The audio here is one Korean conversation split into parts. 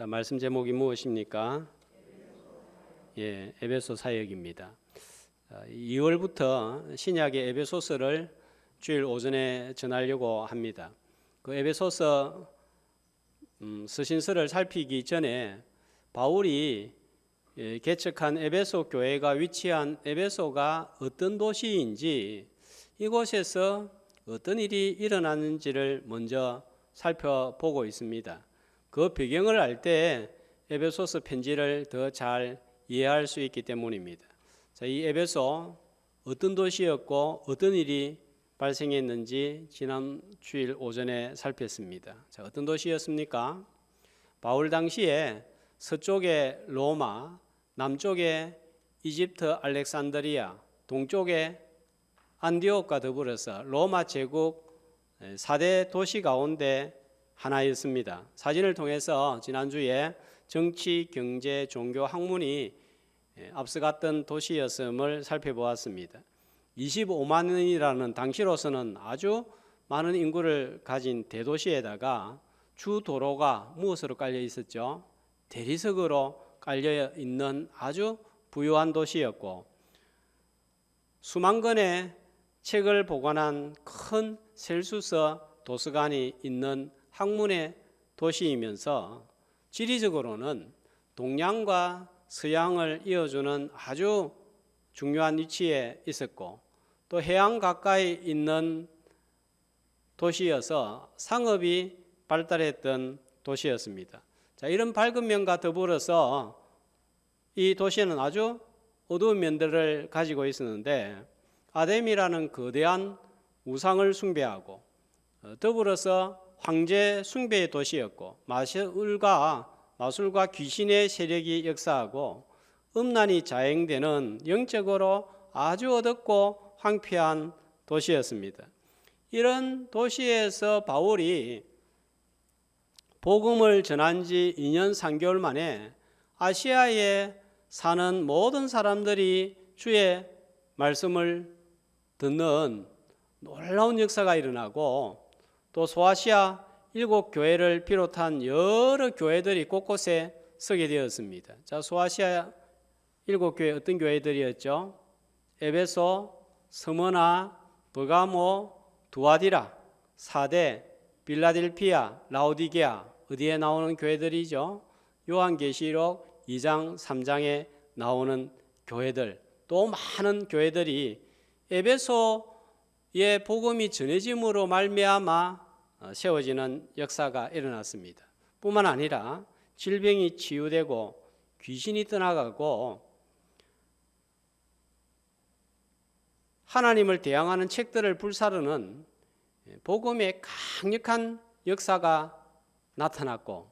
자, 말씀 제목이 무엇입니까? 에베소 사역입니다. 2월부터 신약의 에베소서를 주일 오전에 전하려고 합니다. 그 에베소서 서신서를 살피기 전에 바울이 개척한 에베소 교회가 위치한 에베소가 어떤 도시인지, 이곳에서 어떤 일이 일어났는지를 먼저 살펴보고 있습니다. 그 배경을 알 때 에베소서 편지를 더 잘 이해할 수 있기 때문입니다. 자, 이 에베소 어떤 도시였고 어떤 일이 발생했는지 지난 주일 오전에 살폈습니다. 자, 어떤 도시였습니까? 바울 당시에 서쪽에 로마, 남쪽에 이집트 알렉산드리아, 동쪽에 안디옥과 더불어서 로마 제국 4대 도시 가운데 하나였습니다. 사진을 통해서 지난주에 정치, 경제, 종교, 학문이 앞서갔던 도시였음을 살펴보았습니다. 25만원이라는 당시로서는 아주 많은 인구를 가진 대도시에다가 주 도로가 무엇으로 깔려 있었죠? 대리석으로 깔려 있는 아주 부유한 도시였고, 수만 권의 책을 보관한 큰 셀수서 도서관이 있는 학문의 도시이면서 지리적으로는 동양과 서양을 이어주는 아주 중요한 위치에 있었고, 또 해안 가까이 있는 도시여서 상업이 발달했던 도시였습니다. 자, 이런 밝은 면과 더불어서 이 도시는 아주 어두운 면들을 가지고 있었는데, 아뎀이라는 거대한 우상을 숭배하고 더불어서 황제 숭배의 도시였고, 마술과 귀신의 세력이 역사하고 음란이 자행되는 영적으로 아주 어둡고 황폐한 도시였습니다. 이런 도시에서 바울이 복음을 전한 지 2년 3개월 만에 아시아에 사는 모든 사람들이 주의 말씀을 듣는 놀라운 역사가 일어나고, 또 소아시아 7교회를 비롯한 여러 교회들이 곳곳에 서게 되었습니다. 자, 소아시아 7교회 어떤 교회들이었죠? 에베소, 스무나, 버가모, 두아디라, 사데, 빌라델피아, 라오디게아, 어디에 나오는 교회들이죠? 요한계시록 2장, 3장에 나오는 교회들, 또 많은 교회들이 에베소의 복음이 전해짐으로 말미암아 세워지는 역사가 일어났습니다. 뿐만 아니라 질병이 치유되고 귀신이 떠나가고 하나님을 대항하는 책들을 불사르는 복음의 강력한 역사가 나타났고,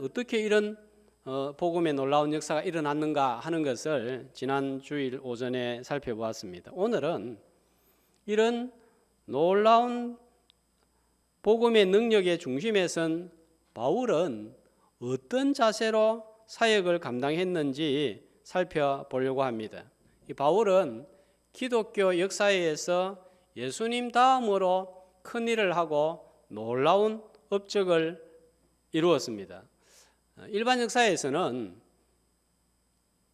어떻게 이런 복음의 놀라운 역사가 일어났는가 하는 것을 지난 주일 오전에 살펴보았습니다. 오늘은 이런 놀라운 복음의 능력의 중심에 선 바울은 어떤 자세로 사역을 감당했는지 살펴보려고 합니다. 이 바울은 기독교 역사에서 예수님 다음으로 큰 일을 하고 놀라운 업적을 이루었습니다. 일반 역사에서는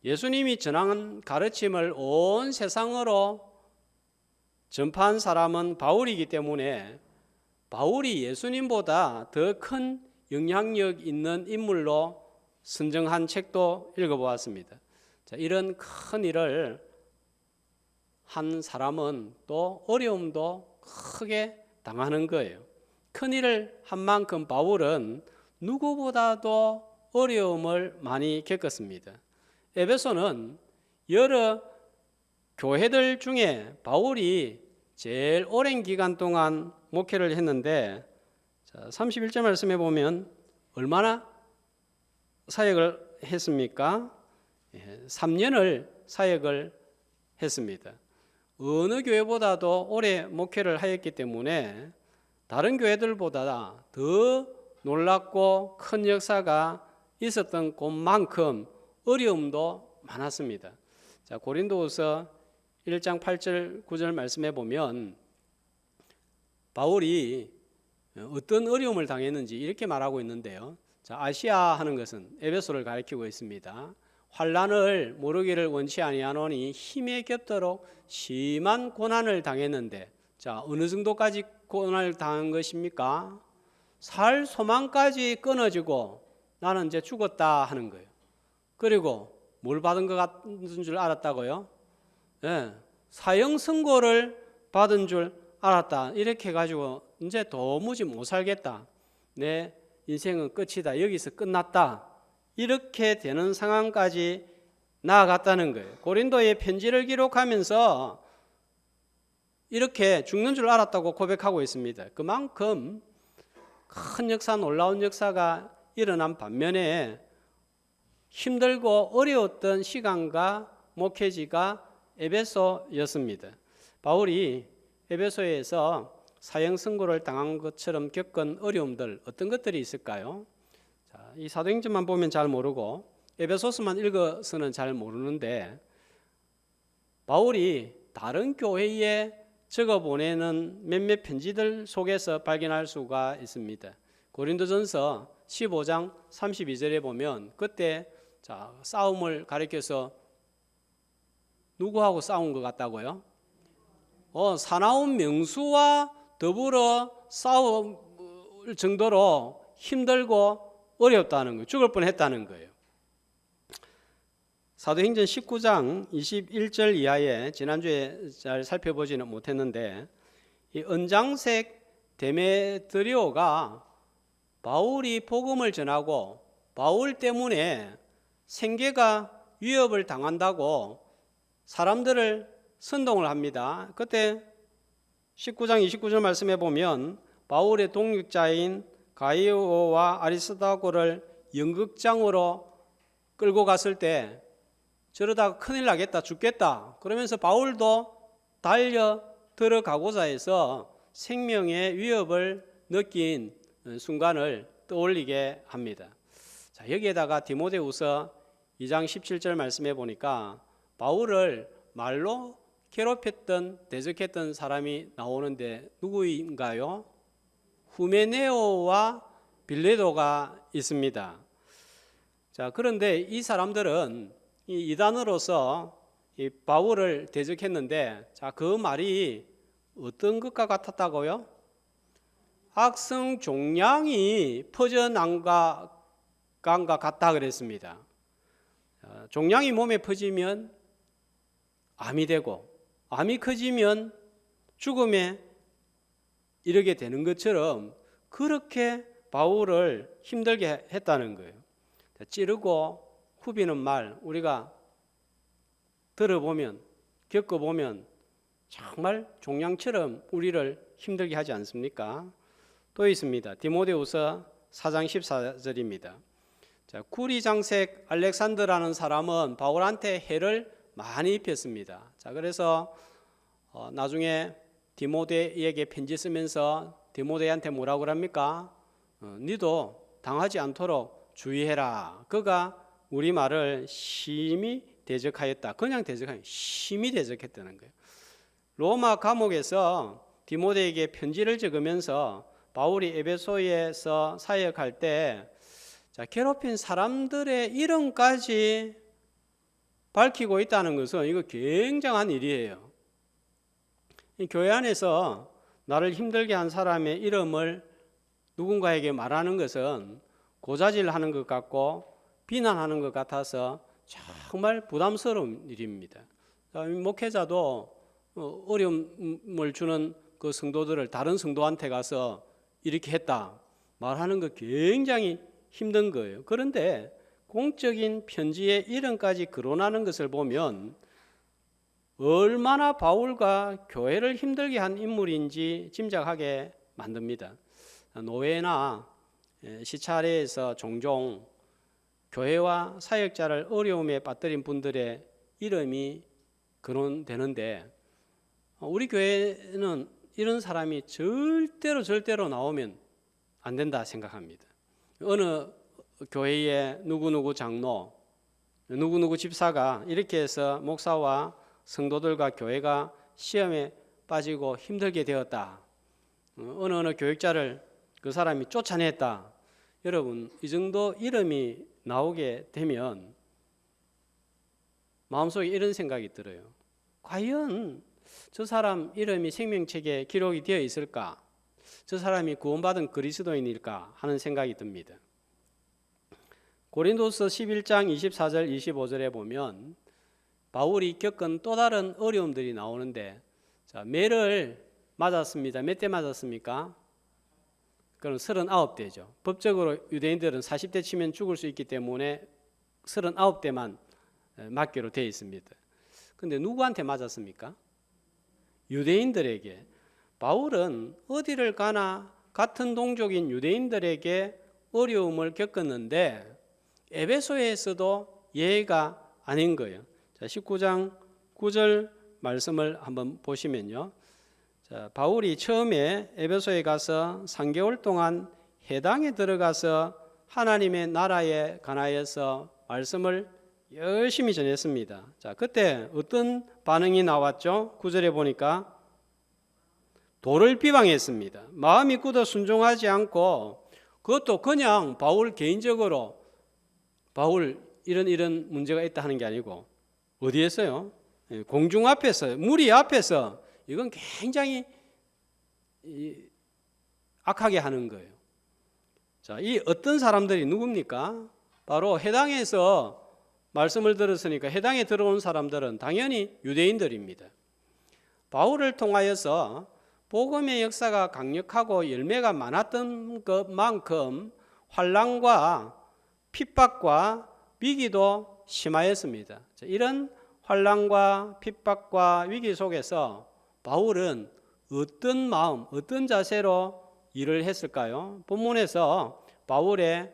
예수님이 전한 가르침을 온 세상으로 전파한 사람은 바울이기 때문에 바울이 예수님보다 더 큰 영향력 있는 인물로 선정한 책도 읽어보았습니다. 자, 이런 큰 일을 한 사람은 또 어려움도 크게 당하는 거예요. 큰 일을 한 만큼 바울은 누구보다도 어려움을 많이 겪었습니다. 에베소는 여러 교회들 중에 바울이 제일 오랜 기간 동안 목회를 했는데, 31절 말씀해 보면 얼마나 사역을 했습니까? 3년을 사역을 했습니다. 어느 교회보다도 오래 목회를 하였기 때문에 다른 교회들보다 더 놀랍고 큰 역사가 있었던 것만큼 어려움도 많았습니다. 자, 고린도후서 1장 8절 9절 말씀해 보면 바울이 어떤 어려움을 당했는지 이렇게 말하고 있는데요. 자, 아시아 하는 것은 에베소를 가리키고 있습니다. 환난을 모르기를 원치 아니하노니 힘에 겹도록 심한 고난을 당했는데, 자, 어느 정도까지 고난을 당한 것입니까? 살 소망까지 끊어지고 나는 이제 죽었다 하는 거예요. 그리고 뭘 받은 것 같은 줄 알았다고요? 예, 사형 선고를 받은 줄 알았다. 이렇게 해가지고 이제 도무지 못 살겠다. 내 인생은 끝이다. 여기서 끝났다. 이렇게 되는 상황까지 나아갔다는 거예요. 고린도에 편지를 기록하면서 이렇게 죽는 줄 알았다고 고백하고 있습니다. 그만큼 큰 역사, 놀라운 역사가 일어난 반면에 힘들고 어려웠던 시간과 목회지가 에베소였습니다. 바울이 에베소에서 사형 선고를 당한 것처럼 겪은 어려움들 어떤 것들이 있을까요? 자, 이 사도행전만 보면 잘 모르고 에베소서만 읽어서는 잘 모르는데 바울이 다른 교회에 적어 보내는 몇몇 편지들 속에서 발견할 수가 있습니다. 고린도전서 15장 32절에 보면 그때 자, 싸움을 가리켜서 누구하고 싸운 것 같다고요? 사나운 명수와 더불어 싸울 정도로 힘들고 어렵다는 거예요. 죽을 뻔했다는 거예요. 사도행전 19장 21절 이하에 지난주에 잘 살펴보지는 못했는데 이 은장색 데메드리오가 바울이 복음을 전하고 바울 때문에 생계가 위협을 당한다고 사람들을 선동을 합니다. 그때 19장 29절 말씀해 보면 바울의 동역자인 가이오와 아리스다고를 연극장으로 끌고 갔을 때 저러다가 큰일 나겠다, 죽겠다. 그러면서 바울도 달려 들어가고자 해서 생명의 위협을 느낀 순간을 떠올리게 합니다. 자, 여기에다가 디모데후서 2장 17절 말씀해 보니까 바울을 말로 괴롭혔던, 대적했던 사람이 나오는데 누구인가요? 후메네오와 빌레도가 있습니다. 자, 그런데 이 사람들은 이 이단으로서 이 바울을 대적했는데, 자, 그 말이 어떤 것과 같았다고요? 악성 종양이 퍼져난 것과 같다 그랬습니다. 종양이 몸에 퍼지면 암이 되고, 암이 커지면 죽음에 이르게 되는 것처럼 그렇게 바울을 힘들게 했다는 거예요. 찌르고 후비는 말 우리가 들어보면, 겪어보면 정말 종양처럼 우리를 힘들게 하지 않습니까? 또 있습니다. 디모데후서 4장 14절입니다. 자, 구리장색 알렉산더라는 사람은 바울한테 해를 많이 입혔습니다. 자, 그래서 나중에 디모데에게 편지 쓰면서 디모데한테 뭐라고 합니까? 니도 당하지 않도록 주의해라. 그가 우리 말을 심히 대적하였다. 그냥 대적하니 심히 대적했다는 거예요. 로마 감옥에서 디모데에게 편지를 적으면서 바울이 에베소에서 사역할 때 자, 괴롭힌 사람들의 이름까지 밝히고 있다는 것은 이거 굉장한 일이에요. 이 교회 안에서 나를 힘들게 한 사람의 이름을 누군가에게 말하는 것은 고자질하는 것 같고 비난하는 것 같아서 정말 부담스러운 일입니다. 목회자도 어려움을 주는 그 성도들을 다른 성도한테 가서 이렇게 했다 말하는 거 굉장히 힘든 거예요. 그런데 공적인 편지의 이름까지 거론하는 것을 보면 얼마나 바울과 교회를 힘들게 한 인물인지 짐작하게 만듭니다. 노예나 시찰에서 종종 교회와 사역자를 어려움에 빠뜨린 분들의 이름이 거론되는데 우리 교회는 이런 사람이 절대로 나오면 안 된다 생각합니다. 어느 교회의 누구누구 장로, 누구누구 집사가 이렇게 해서 목사와 성도들과 교회가 시험에 빠지고 힘들게 되었다. 어느 교육자를 그 사람이 쫓아냈다. 여러분 이 정도 이름이 나오게 되면 마음속에 이런 생각이 들어요. 과연 저 사람 이름이 생명책에 기록이 되어 있을까? 저 사람이 구원받은 그리스도인일까 하는 생각이 듭니다. 고린도서 11장 24절 25절에 보면 바울이 겪은 또 다른 어려움들이 나오는데, 자, 매를 맞았습니다. 몇 대 맞았습니까? 그럼 39대죠. 법적으로 유대인들은 40대 치면 죽을 수 있기 때문에 39대만 맞기로 되어 있습니다. 근데 누구한테 맞았습니까? 유대인들에게. 바울은 어디를 가나 같은 동족인 유대인들에게 어려움을 겪었는데 에베소에서도 예외가 아닌 거예요. 자, 19장 9절 말씀을 한번 보시면요. 자, 바울이 처음에 에베소에 가서 3개월 동안 회당에 들어가서 하나님의 나라에 관하여서 말씀을 열심히 전했습니다. 자, 그때 어떤 반응이 나왔죠? 9절에 보니까 도를 비방했습니다. 마음이 굳어 순종하지 않고, 그것도 그냥 바울 개인적으로 바울 이런 문제가 있다 하는 게 아니고 어디에서요? 공중 앞에서, 무리 앞에서 이건 굉장히 악하게 하는 거예요. 자, 이 어떤 사람들이 누굽니까? 바로 회당에서 말씀을 들었으니까 해당에 들어온 사람들은 당연히 유대인들입니다. 바울을 통하여서 복음의 역사가 강력하고 열매가 많았던 것만큼 환난과 핍박과 위기도 심하였습니다. 이런 환난과 핍박과 위기 속에서 바울은 어떤 마음, 어떤 자세로 일을 했을까요? 본문에서 바울의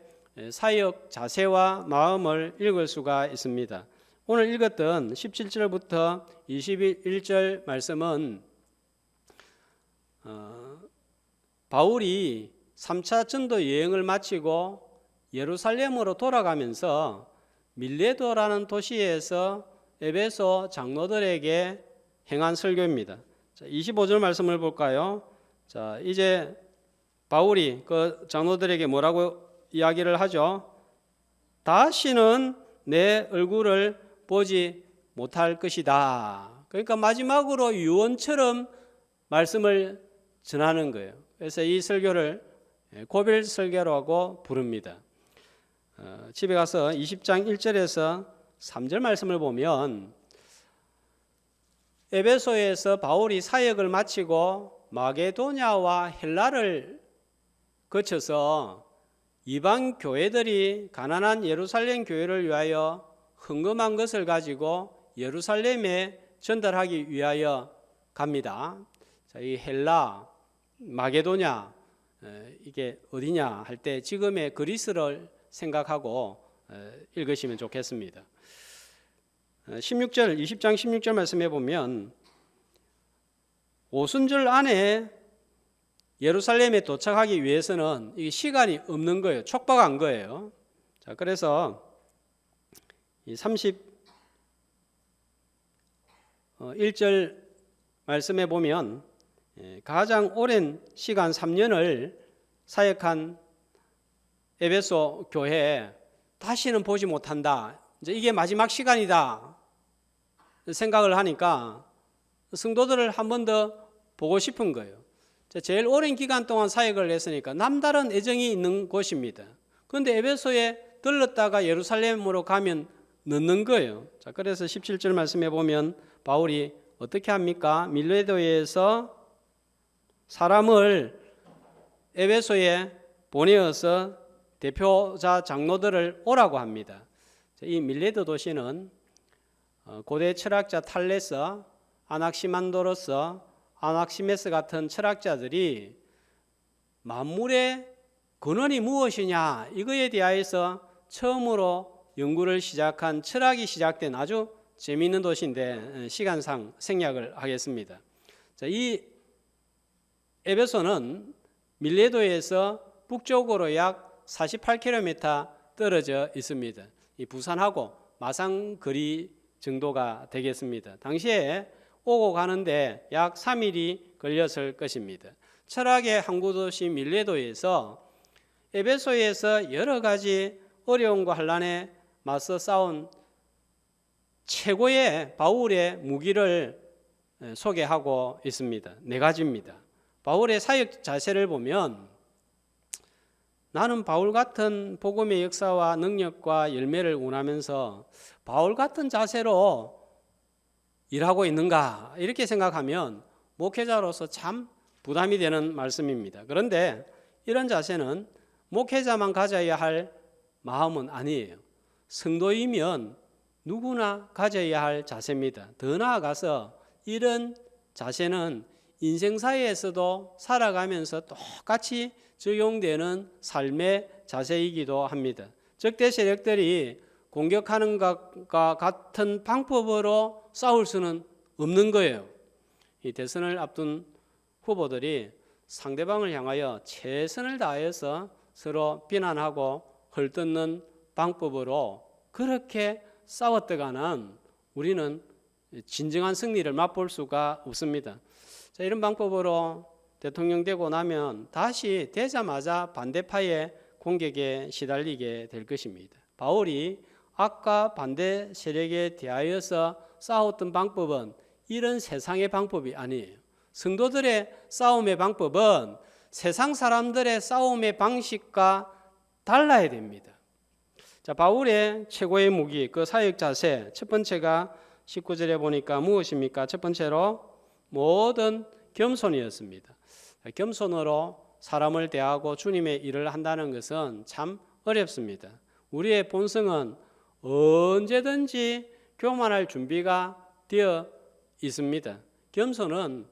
사역 자세와 마음을 읽을 수가 있습니다. 오늘 읽었던 17절부터 21절 말씀은 바울이 3차 전도 여행을 마치고 예루살렘으로 돌아가면서 밀레도라는 도시에서 에베소 장로들에게 행한 설교입니다. 자, 25절 말씀을 볼까요? 자, 이제 바울이 그 장로들에게 뭐라고 이야기를 하죠? 다시는 내 얼굴을 보지 못할 것이다. 그러니까 마지막으로 유언처럼 말씀을 전하는 거예요. 그래서 이 설교를 고별 설교라고 부릅니다. 집에 가서 20장 1절에서 3절 말씀을 보면 에베소에서 바울이 사역을 마치고 마게도냐와 헬라를 거쳐서 이방 교회들이 가난한 예루살렘 교회를 위하여 헌금한 것을 가지고 예루살렘에 전달하기 위하여 갑니다. 자, 이 헬라, 마게도냐, 이게 어디냐 할 때 지금의 그리스를 생각하고 읽으시면 좋겠습니다. 16절, 20장 16절 말씀해 보면 오순절 안에 예루살렘에 도착하기 위해서는 이 시간이 없는 거예요. 촉박한 거예요. 자, 그래서 이 31절 말씀해 보면 가장 오랜 시간 3년을 사역한 에베소 교회 다시는 보지 못한다. 이제 이게 마지막 시간이다 생각을 하니까 성도들을 한 번 더 보고 싶은 거예요. 제일 오랜 기간 동안 사역을 했으니까 남다른 애정이 있는 곳입니다. 그런데 에베소에 들렀다가 예루살렘으로 가면 늦는 거예요. 자, 그래서 17절 말씀해 보면 바울이 어떻게 합니까? 밀레도에서 사람을 에베소에 보내어서 대표자 장로들을 오라고 합니다. 이 밀레도 도시는 고대 철학자 탈레스, 아낙시만도로스, 아낙시메스 같은 철학자들이 만물의 근원이 무엇이냐 이거에 대하여서 처음으로 연구를 시작한 철학이 시작된 아주 재미있는 도시인데 시간상 생략을 하겠습니다. 자, 이 에베소는 밀레도에서 북쪽으로 약 48km 떨어져 있습니다. 이 부산하고 마산거리 정도가 되겠습니다. 당시에 오고 가는데 약 3일이 걸렸을 것입니다. 철학의 항구도시 밀레도에서 에베소에서 여러 가지 어려움과 환난에 맞서 싸운 최고의 바울의 무기를 소개하고 있습니다. 네 가지입니다. 바울의 사역 자세를 보면 나는 바울 같은 복음의 역사와 능력과 열매를 원하면서 바울 같은 자세로 일하고 있는가 이렇게 생각하면 목회자로서 참 부담이 되는 말씀입니다. 그런데 이런 자세는 목회자만 가져야 할 마음은 아니에요. 성도이면 누구나 가져야 할 자세입니다. 더 나아가서 이런 자세는 인생사에서도 살아가면서 똑같이 적용되는 삶의 자세이기도 합니다. 적대 세력들이 공격하는 것과 같은 방법으로 싸울 수는 없는 거예요. 이 대선을 앞둔 후보들이 상대방을 향하여 최선을 다해서 서로 비난하고 헐뜯는 방법으로 그렇게 싸웠다가는 우리는 진정한 승리를 맛볼 수가 없습니다. 자, 이런 방법으로 대통령 되고 나면 다시 되자마자 반대파의 공격에 시달리게 될 것입니다. 바울이 악과 반대 세력에 대하여서 싸웠던 방법은 이런 세상의 방법이 아니에요. 성도들의 싸움의 방법은 세상 사람들의 싸움의 방식과 달라야 됩니다. 자, 바울의 최고의 무기, 그 사역 자세, 첫 번째가 19절에 보니까 무엇입니까? 첫 번째로 모든 겸손이었습니다. 겸손으로 사람을 대하고 주님의 일을 한다는 것은 참 어렵습니다. 우리의 본성은 언제든지 교만할 준비가 되어 있습니다. 겸손은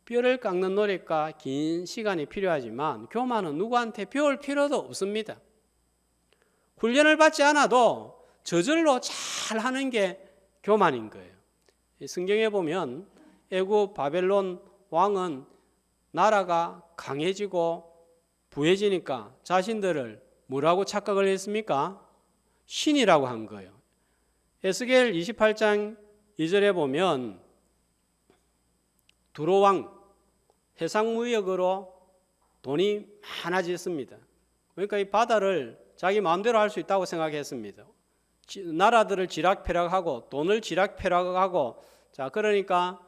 뼈를 깎는 노력과 긴 시간이 필요하지만 교만은 누구한테 배울 필요도 없습니다. 훈련을 받지 않아도 저절로 잘 하는 게 교만인 거예요. 성경에 보면 애굽 바벨론 왕은 나라가 강해지고 부해지니까 자신들을 뭐라고 착각을 했습니까? 신이라고 한 거예요. 에스겔 28장 2절에 보면 두로왕 해상무역으로 돈이 많아졌습니다. 그러니까 이 바다를 자기 마음대로 할 수 있다고 생각했습니다. 나라들을 지락펴락하고 돈을 지락펴락하고, 자, 그러니까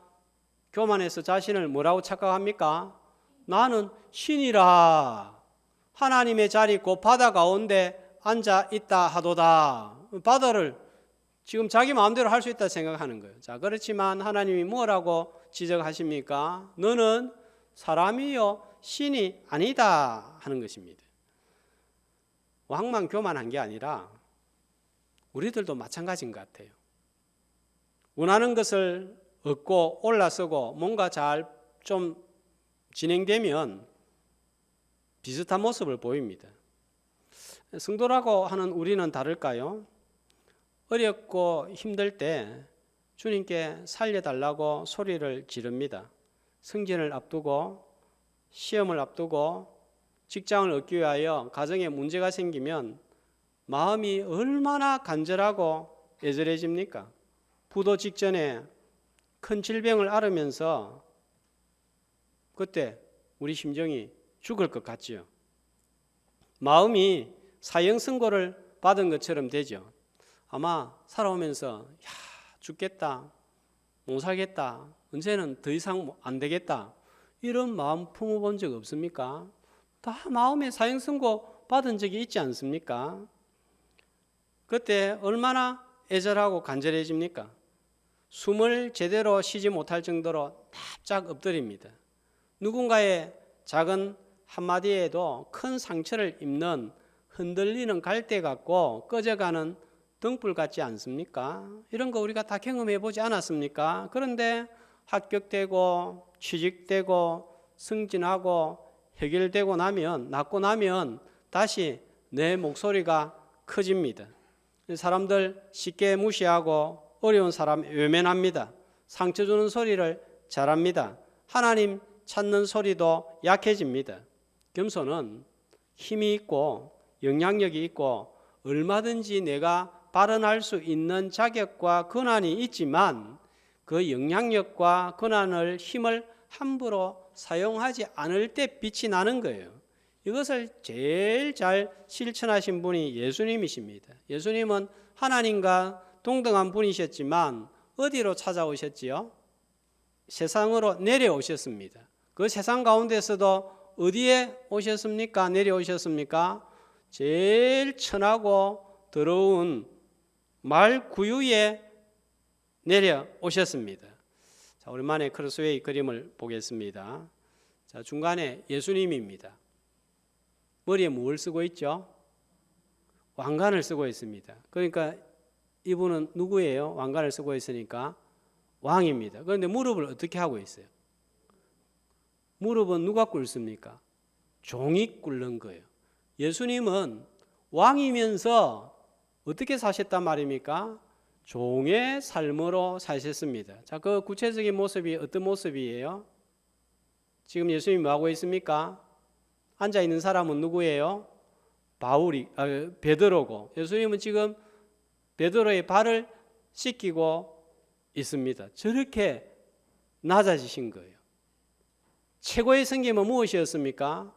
교만해서 자신을 뭐라고 착각합니까? 나는 신이라 하나님의 자리 곧 바다 가운데 앉아 있다 하도다. 바다를 지금 자기 마음대로 할 수 있다 생각하는 거예요. 자, 그렇지만 하나님이 뭐라고 지적하십니까? 너는 사람이요 신이 아니다 하는 것입니다. 왕만 교만한 게 아니라 우리들도 마찬가지인 것 같아요. 원하는 것을 얻고 올라서고 뭔가 잘 좀 진행되면 비슷한 모습을 보입니다. 성도라고 하는 우리는 다를까요? 어렵고 힘들 때 주님께 살려달라고 소리를 지릅니다. 승진을 앞두고 시험을 앞두고 직장을 얻기 위하여 가정에 문제가 생기면 마음이 얼마나 간절하고 애절해집니까? 부도 직전에 큰 질병을 앓으면서 그때 우리 심정이 죽을 것 같지요. 마음이 사형 선고를 받은 것처럼 되죠. 아마 살아오면서 죽겠다, 못 살겠다, 언제는 더 이상 안 되겠다 이런 마음 품어본 적 없습니까? 다 마음에 사형 선고 받은 적이 있지 않습니까? 그때 얼마나 애절하고 간절해집니까? 숨을 제대로 쉬지 못할 정도로 납작 엎드립니다. 누군가의 작은 한마디에도 큰 상처를 입는 흔들리는 갈대 같고 꺼져가는 등불 같지 않습니까? 이런 거 우리가 다 경험해 보지 않았습니까? 그런데 합격되고 취직되고 승진하고 해결되고 나면, 낫고 나면 다시 내 목소리가 커집니다. 사람들 쉽게 무시하고 어려운 사람 외면합니다. 상처 주는 소리를 잘합니다. 하나님 찾는 소리도 약해집니다. 겸손은 힘이 있고 영향력이 있고 얼마든지 내가 발언할 수 있는 자격과 권한이 있지만 그 영향력과 권한을 힘을 함부로 사용하지 않을 때 빛이 나는 거예요. 이것을 제일 잘 실천하신 분이 예수님이십니다. 예수님은 하나님과 동등한 분이셨지만 어디로 찾아오셨지요? 세상으로 내려오셨습니다. 그 세상 가운데서도 어디에 오셨습니까? 내려오셨습니까? 제일 천하고 더러운 말 구유에 내려오셨습니다. 자, 오랜만에 크로스웨이 그림을 보겠습니다. 자, 중간에 예수님입니다. 머리에 뭘 쓰고 있죠? 왕관을 쓰고 있습니다. 그러니까 이분은 누구예요? 왕관을 쓰고 있으니까 왕입니다. 그런데 무릎을 어떻게 하고 있어요? 무릎은 누가 꿇습니까? 종이 꿇는 거예요. 예수님은 왕이면서 어떻게 사셨단 말입니까? 종의 삶으로 사셨습니다. 자, 그 구체적인 모습이 어떤 모습이에요? 지금 예수님이 뭐 하고 있습니까? 앉아 있는 사람은 누구예요? 베드로고, 예수님은 지금 베드로의 발을 씻기고 있습니다. 저렇게 낮아지신 거예요. 최고의 섬김은 무엇이었습니까?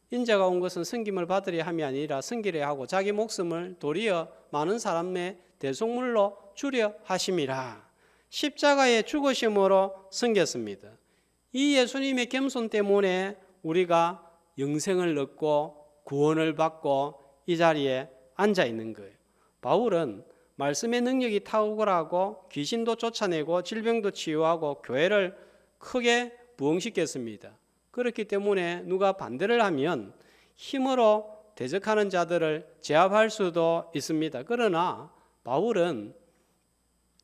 인자가 온 것은 섬김을 받으려 함이 아니라 섬기려 하고 자기 목숨을 도리어 많은 사람의 대속물로 주려 하심이라. 십자가의 죽으심으로 섬겼습니다. 이 예수님의 겸손 때문에 우리가 영생을 얻고 구원을 받고 이 자리에 앉아 있는 거예요. 바울은 말씀의 능력이 탁월하고 귀신도 쫓아내고 질병도 치유하고 교회를 크게 부흥시켰습니다. 그렇기 때문에 누가 반대를 하면 힘으로 대적하는 자들을 제압할 수도 있습니다. 그러나 바울은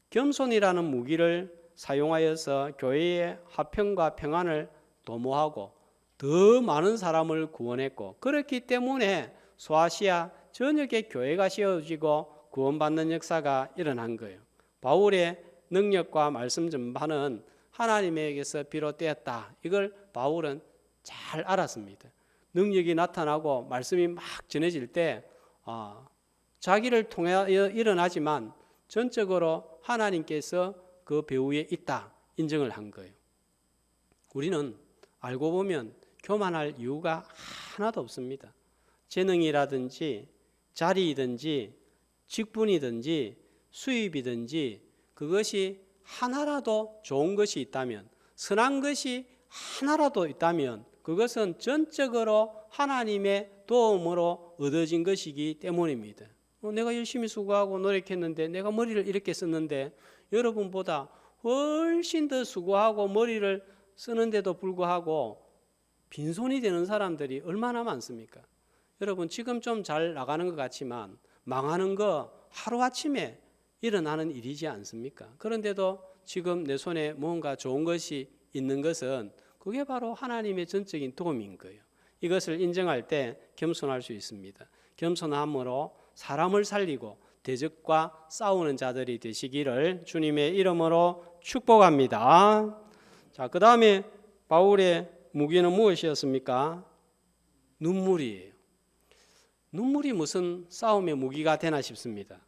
겸손이라는 무기를 사용하여서 교회의 화평과 평안을 도모하고 더 많은 사람을 구원했고, 그렇기 때문에 소아시아 전역에 교회가 세워지고 구원받는 역사가 일어난 거예요. 바울의 능력과 말씀 전반은 하나님에게서 비롯되었다. 이걸 바울은 잘 알았습니다. 능력이 나타나고 말씀이 막 전해질 때 자기를 통하여 일어나지만 전적으로 하나님께서 그 배후에 있다 인정을 한 거예요. 우리는 알고 보면 교만할 이유가 하나도 없습니다. 재능이라든지 자리이든지 직분이든지 수입이든지 그것이 하나라도 좋은 것이 있다면, 선한 것이 하나라도 있다면 그것은 전적으로 하나님의 도움으로 얻어진 것이기 때문입니다. 내가 열심히 수고하고 노력했는데, 내가 머리를 이렇게 썼는데 여러분보다 훨씬 더 수고하고 머리를 쓰는데도 불구하고 빈손이 되는 사람들이 얼마나 많습니까? 여러분, 지금 좀 잘 나가는 것 같지만 망하는 거 하루아침에 일어나는 일이지 않습니까? 그런데도 지금 내 손에 뭔가 좋은 것이 있는 것은 그게 바로 하나님의 전적인 도움인 거예요. 이것을 인정할 때 겸손할 수 있습니다. 겸손함으로 사람을 살리고 대적과 싸우는 자들이 되시기를 주님의 이름으로 축복합니다. 자, 그 다음에 바울의 무기는 무엇이었습니까? 눈물이에요. 눈물이 무슨 싸움의 무기가 되나 싶습니다.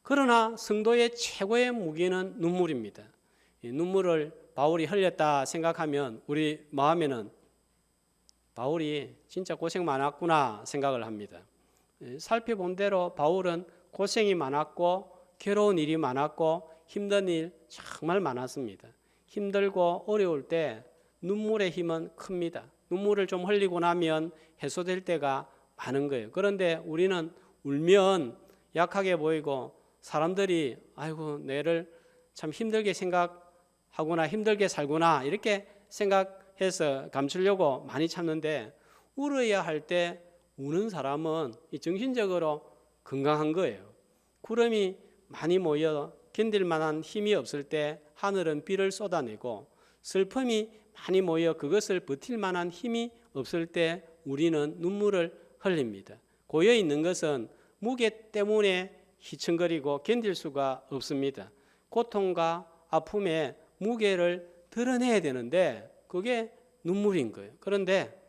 그러나 성도의 최고의 무기는 눈물입니다. 이 눈물을 바울이 흘렸다 생각하면 우리 마음에는 바울이 진짜 고생 많았구나 생각을 합니다. 살펴본 대로 바울은 고생이 많았고 괴로운 일이 많았고 힘든 일 정말 많았습니다. 힘들고 어려울 때 눈물의 힘은 큽니다. 눈물을 좀 흘리고 나면 해소될 때가 많은 거예요. 그런데 우리는 울면 약하게 보이고 사람들이 아이고 내를 참 힘들게 생각하구나, 힘들게 살구나 이렇게 생각해서 감추려고 많이 참는데, 울어야 할 때 우는 사람은 정신적으로 건강한 거예요. 구름이 많이 모여 견딜 만한 힘이 없을 때 하늘은 비를 쏟아내고, 슬픔이 많이 모여 그것을 버틸 만한 힘이 없을 때 우리는 눈물을 흘립니다. 고여 있는 것은 무게 때문에 휘청거리고 견딜 수가 없습니다. 고통과 아픔의 무게를 드러내야 되는데 그게 눈물인 거예요. 그런데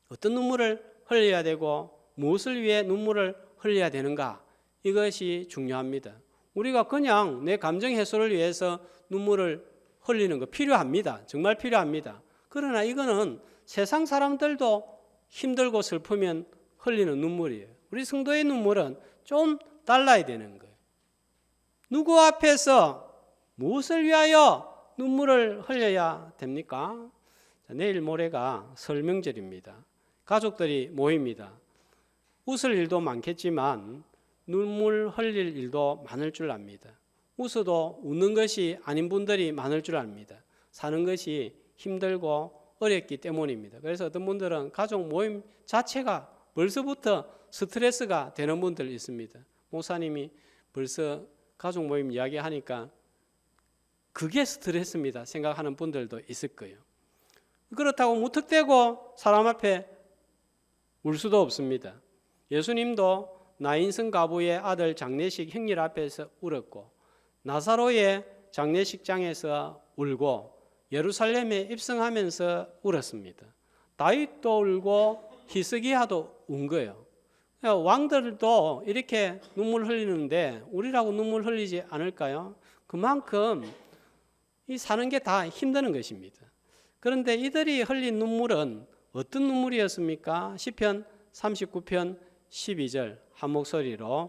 어떤 눈물을 흘려야 되고 무엇을 위해 눈물을 흘려야 되는가, 이것이 중요합니다. 우리가 그냥 내 감정 해소를 위해서 눈물을 흘리는 거 필요합니다. 정말 필요합니다. 그러나 이거는 세상 사람들도 힘들고 슬프면 흘리는 눈물이에요. 우리 성도의 눈물은 좀 달라야 되는 거예요. 누구 앞에서 무엇을 위하여 눈물을 흘려야 됩니까? 내일 모레가 설 명절입니다. 가족들이 모입니다. 웃을 일도 많겠지만 눈물 흘릴 일도 많을 줄 압니다. 웃어도 웃는 것이 아닌 분들이 많을 줄 압니다. 사는 것이 힘들고 어렵기 때문입니다. 그래서 어떤 분들은 가족 모임 자체가 벌써부터 스트레스가 되는 분들 있습니다. 목사님이 벌써 가족 모임 이야기하니까 그게 스트레스입니다 생각하는 분들도 있을 거예요. 그렇다고 무턱대고 사람 앞에 울 수도 없습니다. 예수님도 나인성 가부의 아들 장례식 행렬 앞에서 울었고, 나사로의 장례식장에서 울고, 예루살렘에 입성하면서 울었습니다. 다윗도 울고 히스기야도 운 거예요. 왕들도 이렇게 눈물 흘리는데 우리라고 눈물 흘리지 않을까요? 그만큼 이 사는 게 다 힘드는 것입니다. 그런데 이들이 흘린 눈물은 어떤 눈물이었습니까? 시편 39편 12절 한 목소리로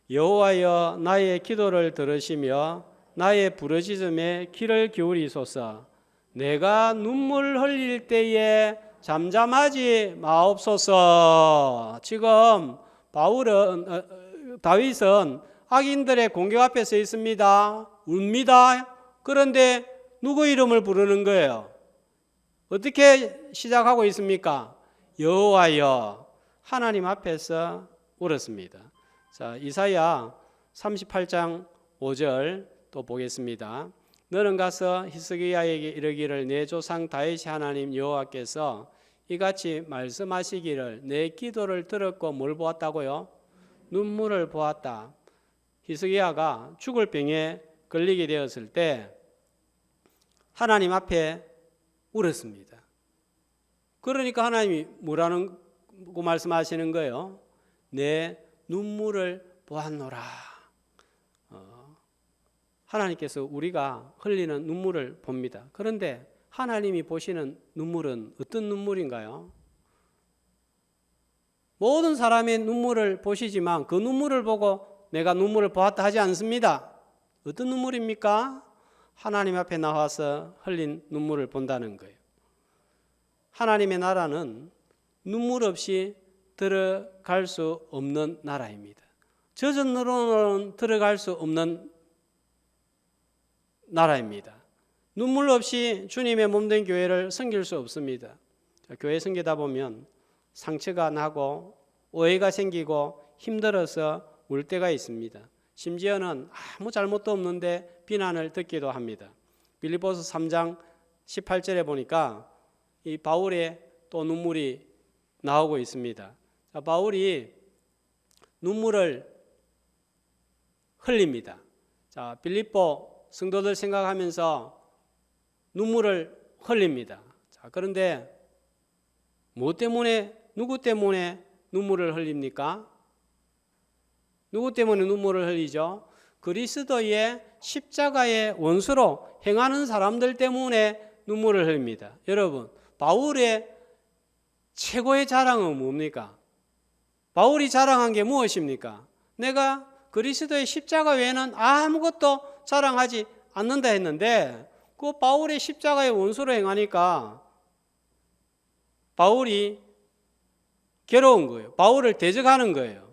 여호와여 나의 기도를 들으시며 나의 부르짖음에 귀를 기울이소서. 내가 눈물 흘릴 때에 잠잠하지 마옵소서. 지금 다윗은 악인들의 공격 앞에 서 있습니다. 웁니다. 그런데 누구 이름을 부르는 거예요? 어떻게 시작하고 있습니까? 여호와여, 하나님 앞에서 울었습니다. 자, 이사야 38장 5절 또 보겠습니다. 너는 가서 히스기야에게 이르기를 내 조상 다윗의 하나님 여호와께서 이같이 말씀하시기를 내 기도를 들었고 뭘 보았다고요? 눈물을 보았다. 히스기야가 죽을 병에 걸리게 되었을 때 하나님 앞에 울었습니다. 그러니까 하나님이 뭐라고 말씀하시는 거예요? 내 눈물을 보았노라. 하나님께서 우리가 흘리는 눈물을 봅니다. 그런데 하나님이 보시는 눈물은 어떤 눈물인가요? 모든 사람의 눈물을 보시지만 그 눈물을 보고 내가 눈물을 보았다 하지 않습니다. 어떤 눈물입니까? 하나님 앞에 나와서 흘린 눈물을 본다는 거예요. 하나님의 나라는 눈물 없이 들어갈 수 없는 나라입니다. 저절로는 들어갈 수 없는 나라입니다. 눈물 없이 주님의 몸된 교회를 섬길 수 없습니다. 교회 섬기다 보면 상처가 나고 오해가 생기고 힘들어서 울 때가 있습니다. 심지어는 아무 잘못도 없는데 비난을 듣기도 합니다. 빌립보서 3장 18절에 보니까 이 바울의 또 눈물이 나오고 있습니다. 바울이 눈물을 흘립니다. 자, 빌립보 성도들 생각하면서 눈물을 흘립니다. 자, 그런데 뭐 때문에, 누구 때문에 눈물을 흘립니까? 누구 때문에 눈물을 흘리죠? 그리스도의 십자가의 원수로 행하는 사람들 때문에 눈물을 흘립니다. 여러분, 바울의 최고의 자랑은 뭡니까? 바울이 자랑한 게 무엇입니까? 내가 그리스도의 십자가 외에는 아무것도 자랑하지 않는다 했는데 그 바울의 십자가의 원수로 행하니까 바울이 괴로운 거예요. 바울을 대적하는 거예요.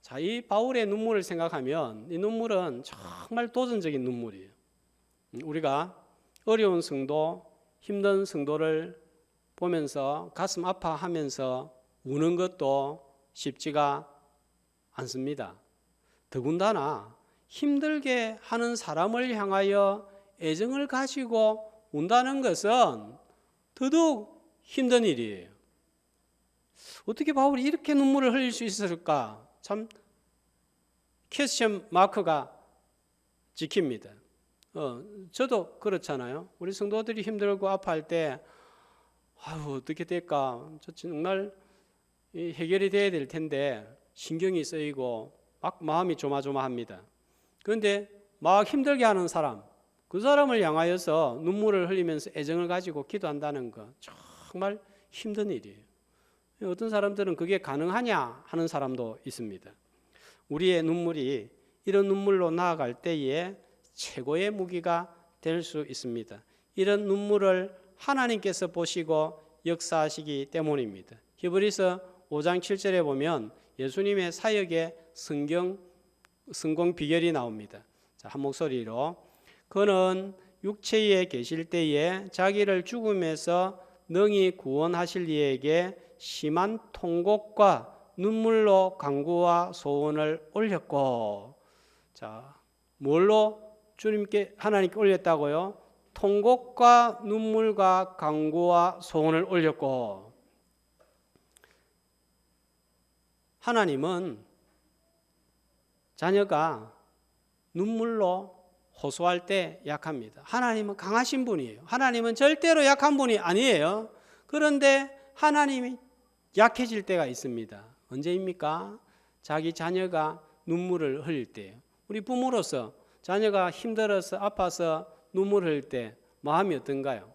자, 이 바울의 눈물을 생각하면 이 눈물은 정말 도전적인 눈물이에요. 우리가 어려운 성도, 힘든 성도를 보면서 가슴 아파하면서 우는 것도 쉽지가 않습니다. 더군다나 힘들게 하는 사람을 향하여 애정을 가지고 운다는 것은 더더욱 힘든 일이에요. 어떻게 바울이 이렇게 눈물을 흘릴 수 있었을까? 참 퀘스천 마크가 찍힙니다. 저도 그렇잖아요. 우리 성도들이 힘들고 아파할 때 어떻게 될까? 저 정말 해결이 돼야 될 텐데 신경이 쓰이고 막 마음이 조마조마합니다. 그런데 막 힘들게 하는 사람, 그 사람을 향하여서 눈물을 흘리면서 애정을 가지고 기도한다는 거 정말 힘든 일이에요. 어떤 사람들은 그게 가능하냐 하는 사람도 있습니다. 우리의 눈물이 이런 눈물로 나아갈 때에 최고의 무기가 될 수 있습니다. 이런 눈물을 하나님께서 보시고 역사하시기 때문입니다. 히브리서 5장 7절에 보면 예수님의 사역의 성공 비결이 나옵니다. 자, 한 목소리로 그는 육체에 계실 때에 자기를 죽음에서 능히 구원하실 이에게 심한 통곡과 눈물로 간구와 소원을 올렸고, 자, 뭘로 주님께 하나님께 올렸다고요? 통곡과 눈물과 간구와 소원을 올렸고, 하나님은 자녀가 눈물로 호소할 때 약합니다. 하나님은 강하신 분이에요. 하나님은 절대로 약한 분이 아니에요. 그런데 하나님이 약해질 때가 있습니다. 언제입니까? 자기 자녀가 눈물을 흘릴 때예요. 우리 부모로서 자녀가 힘들어서 아파서 눈물 흘릴 때 마음이 어떤가요?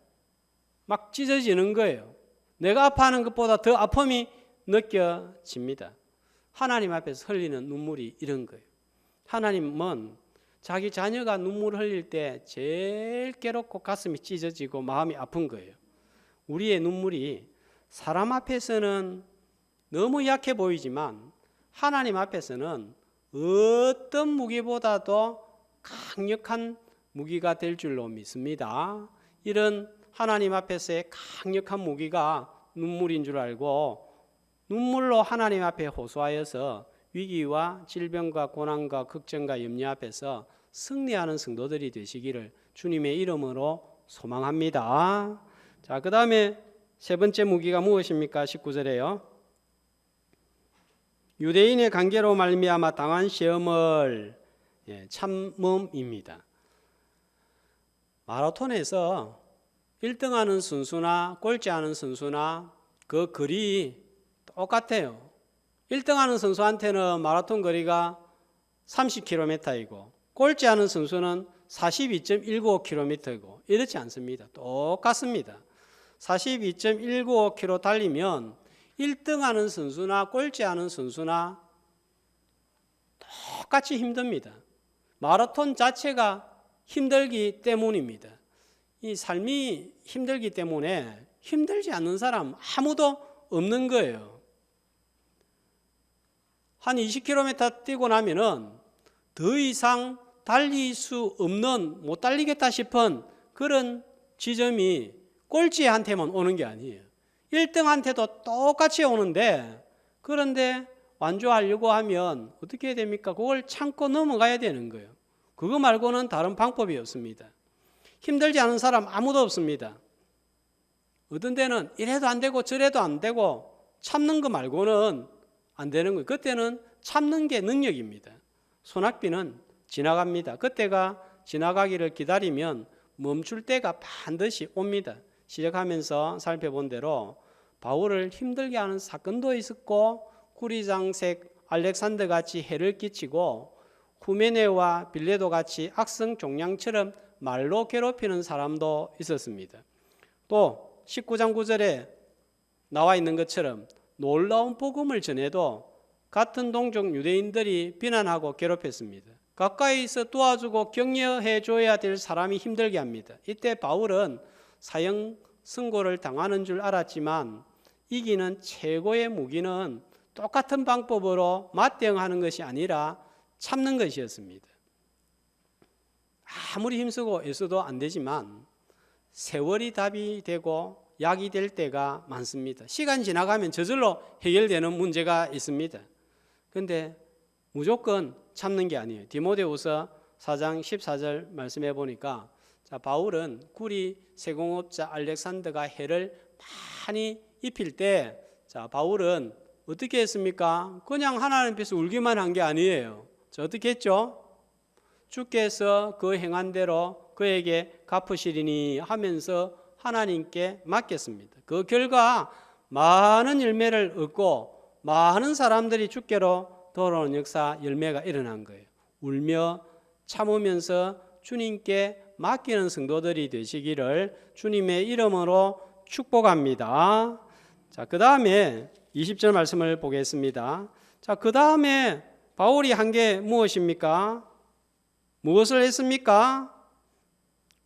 막 찢어지는 거예요. 내가 아파하는 것보다 더 아픔이 느껴집니다. 하나님 앞에서 흘리는 눈물이 이런 거예요. 하나님은 자기 자녀가 눈물을 흘릴 때 제일 괴롭고 가슴이 찢어지고 마음이 아픈 거예요. 우리의 눈물이 사람 앞에서는 너무 약해 보이지만 하나님 앞에서는 어떤 무기보다도 강력한 무기가 될 줄로 믿습니다. 이런 하나님 앞에서의 강력한 무기가 눈물인 줄 알고 눈물로 하나님 앞에 호소하여서 위기와 질병과 고난과 걱정과 염려 앞에서 승리하는 성도들이 되시기를 주님의 이름으로 소망합니다. 자, 그 다음에 세 번째 무기가 무엇입니까? 19절에요. 유대인의 관계로 말미암아 당한 시험을 참음입니다. 마라톤에서 1등하는 선수나 꼴찌하는 선수나 그 거리 똑같아요. 1등하는 선수한테는 마라톤 거리가 30km이고 꼴찌하는 선수는 42.195km이고 이렇지 않습니다. 똑같습니다. 42.195km 달리면 1등하는 선수나 꼴찌하는 선수나 똑같이 힘듭니다. 마라톤 자체가 힘들기 때문입니다. 이 삶이 힘들기 때문에 힘들지 않는 사람 아무도 없는 거예요. 한 20km 뛰고 나면은 더 이상 달릴 수 없는, 못 달리겠다 싶은 그런 지점이 꼴찌한테만 오는 게 아니에요. 1등한테도 똑같이 오는데, 그런데 완주하려고 하면 어떻게 해야 됩니까? 그걸 참고 넘어가야 되는 거예요. 그거 말고는 다른 방법이 없습니다. 힘들지 않은 사람 아무도 없습니다. 어떤 데는 이래도 안 되고 저래도 안 되고 참는 거 말고는 안 되는 거예요. 그때는 참는 게 능력입니다. 소낙비는 지나갑니다. 그때가 지나가기를 기다리면 멈출 때가 반드시 옵니다. 시작하면서 살펴본 대로 바울을 힘들게 하는 사건도 있었고 구리장색 알렉산더 같이 해를 끼치고 후메네와 빌레도 같이 악성 종양처럼 말로 괴롭히는 사람도 있었습니다. 또 19장 9절에 나와 있는 것처럼 놀라운 복음을 전해도 같은 동족 유대인들이 비난하고 괴롭혔습니다. 가까이서 도와주고 격려해 줘야 될 사람이 힘들게 합니다. 이때 바울은 사형 선고를 당하는 줄 알았지만 이기는 최고의 무기는 똑같은 방법으로 맞대응하는 것이 아니라 참는 것이었습니다. 아무리 힘쓰고 애써도 안 되지만 세월이 답이 되고 약이 될 때가 많습니다. 시간 지나가면 저절로 해결되는 문제가 있습니다. 그런데 무조건 참는 게 아니에요. 디모데후서 4장 14절 말씀해 보니까 바울은 구리 세공업자 알렉산더가 해를 많이 입힐 때 바울은 어떻게 했습니까? 그냥 하나님 앞에서 울기만 한 게 아니에요. 어떻게 했죠? 주께서 그 행한 대로 그에게 갚으시리니 하면서 하나님께 맡겼습니다. 그 결과 많은 열매를 얻고 많은 사람들이 주께로 돌아오는 역사 열매가 일어난 거예요. 울며 참으면서 주님께 맡기는 성도들이 되시기를 주님의 이름으로 축복합니다. 자, 그 다음에 20절 말씀을 보겠습니다. 자, 그 다음에 바울이 한 게 무엇입니까? 무엇을 했습니까?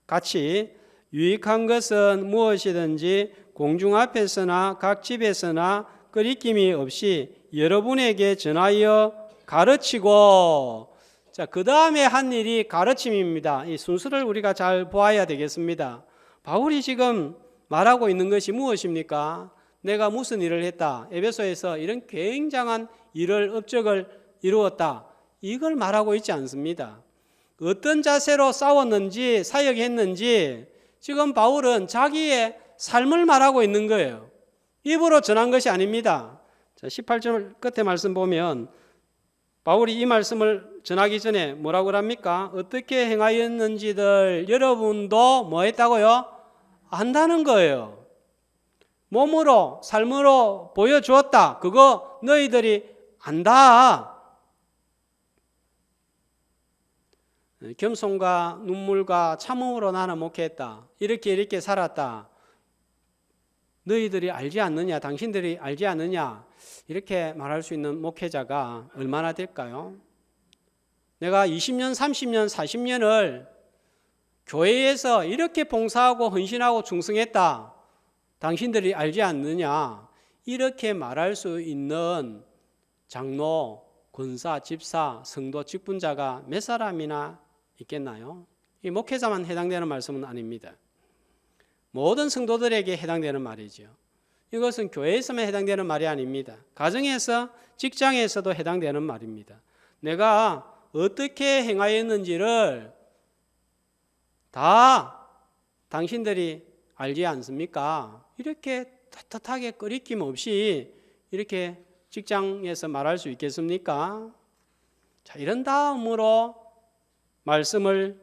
같이 유익한 것은 무엇이든지 공중 앞에서나 각 집에서나 끄리낌이 없이 여러분에게 전하여 가르치고, 자, 그 다음에 한 일이 가르침입니다. 이 순서를 우리가 잘 보아야 되겠습니다. 바울이 지금 말하고 있는 것이 무엇입니까? 내가 무슨 일을 했다. 에베소에서 이런 굉장한 일을 업적을 이루었다. 이걸 말하고 있지 않습니다. 어떤 자세로 싸웠는지 사역했는지 지금 바울은 자기의 삶을 말하고 있는 거예요. 입으로 전한 것이 아닙니다. 자, 18절 끝에 말씀 보면 바울이 이 말씀을 전하기 전에 뭐라고 합니까? 어떻게 행하였는지들 여러분도 뭐 했다고요? 안다는 거예요. 몸으로 삶으로 보여주었다. 그거 너희들이 안다. 겸손과 눈물과 참음으로 나는 목회했다. 이렇게 살았다. 너희들이 알지 않느냐? 당신들이 알지 않느냐? 이렇게 말할 수 있는 목회자가 얼마나 될까요? 내가 20년, 30년, 40년을 교회에서 이렇게 봉사하고 헌신하고 충성했다. 당신들이 알지 않느냐? 이렇게 말할 수 있는 장로, 권사, 집사, 성도, 직분자가 몇 사람이나 있겠나요? 이 목회자만 해당되는 말씀은 아닙니다. 모든 성도들에게 해당되는 말이죠. 이것은 교회에서만 해당되는 말이 아닙니다. 가정에서, 직장에서도 해당되는 말입니다. 내가 어떻게 행하였는지를 다 당신들이 알지 않습니까? 이렇게 떳떳하게 끄리낌 없이 이렇게 직장에서 말할 수 있겠습니까? 자, 이런 다음으로 말씀을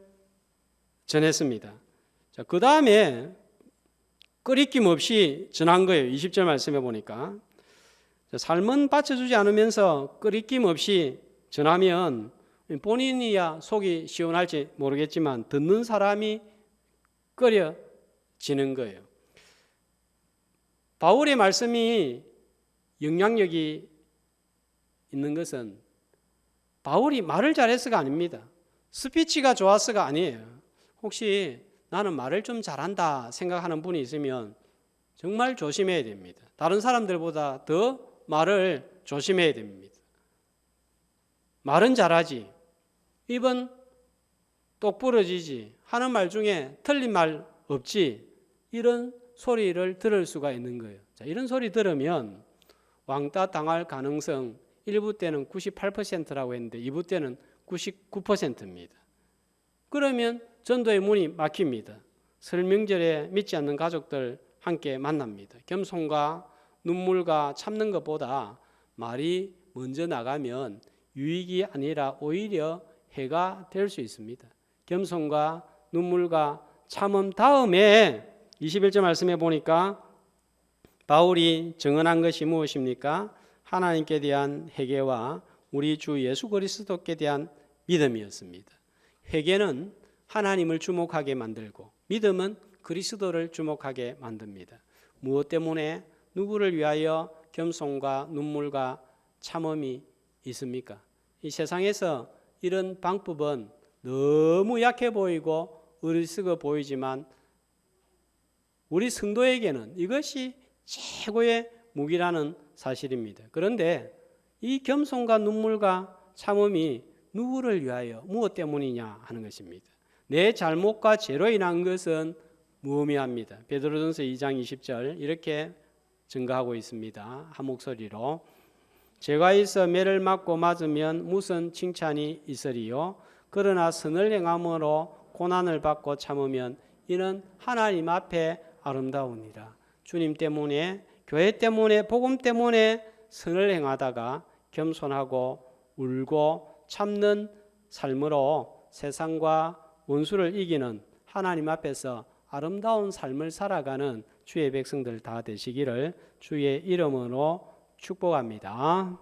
전했습니다. 자, 그 다음에 끄리낌 없이 전한 거예요. 20절 말씀해 보니까. 자, 삶은 받쳐주지 않으면서 끄리낌 없이 전하면 본인이야 속이 시원할지 모르겠지만 듣는 사람이 끓여지는 거예요. 바울의 말씀이 영향력이 있는 것은 바울이 말을 잘해서가 아닙니다. 스피치가 좋았어가 아니에요. 혹시 나는 말을 좀 잘한다 생각하는 분이 있으면 정말 조심해야 됩니다. 다른 사람들보다 더 말을 조심해야 됩니다. 말은 잘하지, 입은 똑부러지지, 하는 말 중에 틀린 말 없지, 이런 소리를 들을 수가 있는 거예요. 자, 이런 소리 들으면 왕따 당할 가능성 1부 때는 98%라고 했는데 2부 때는 99%입니다. 그러면 전도의 문이 막힙니다. 설 명절에 믿지 않는 가족들 함께 만납니다. 겸손과 눈물과 참는 것보다 말이 먼저 나가면 유익이 아니라 오히려 해가 될 수 있습니다. 겸손과 눈물과 참음 다음에 21절 말씀해 보니까 바울이 증언한 것이 무엇입니까? 하나님께 대한 회개와 우리 주 예수 그리스도께 대한 믿음이었습니다. 회개는 하나님을 주목하게 만들고 믿음은 그리스도를 주목하게 만듭니다. 무엇 때문에 누구를 위하여 겸손과 눈물과 참음이 있습니까? 이 세상에서 이런 방법은 너무 약해 보이고 어리석어 보이지만 우리 성도에게는 이것이 최고의 무기라는 사실입니다. 그런데 이 겸손과 눈물과 참음이 누구를 위하여 무엇 때문이냐 하는 것입니다. 내 잘못과 죄로 인한 것은 무의미합니다. 베드로전서 2장 20절 이렇게 증거하고 있습니다. 한 목소리로 죄가 있어 매를 맞고 맞으면 무슨 칭찬이 있으리요? 그러나 선을 행함으로 고난을 받고 참으면 이는 하나님 앞에 아름다우니라. 주님 때문에, 교회 때문에, 복음 때문에 선을 행하다가 겸손하고 울고 참는 삶으로 세상과 원수를 이기는 하나님 앞에서 아름다운 삶을 살아가는 주의 백성들 다 되시기를 주의 이름으로 축복합니다.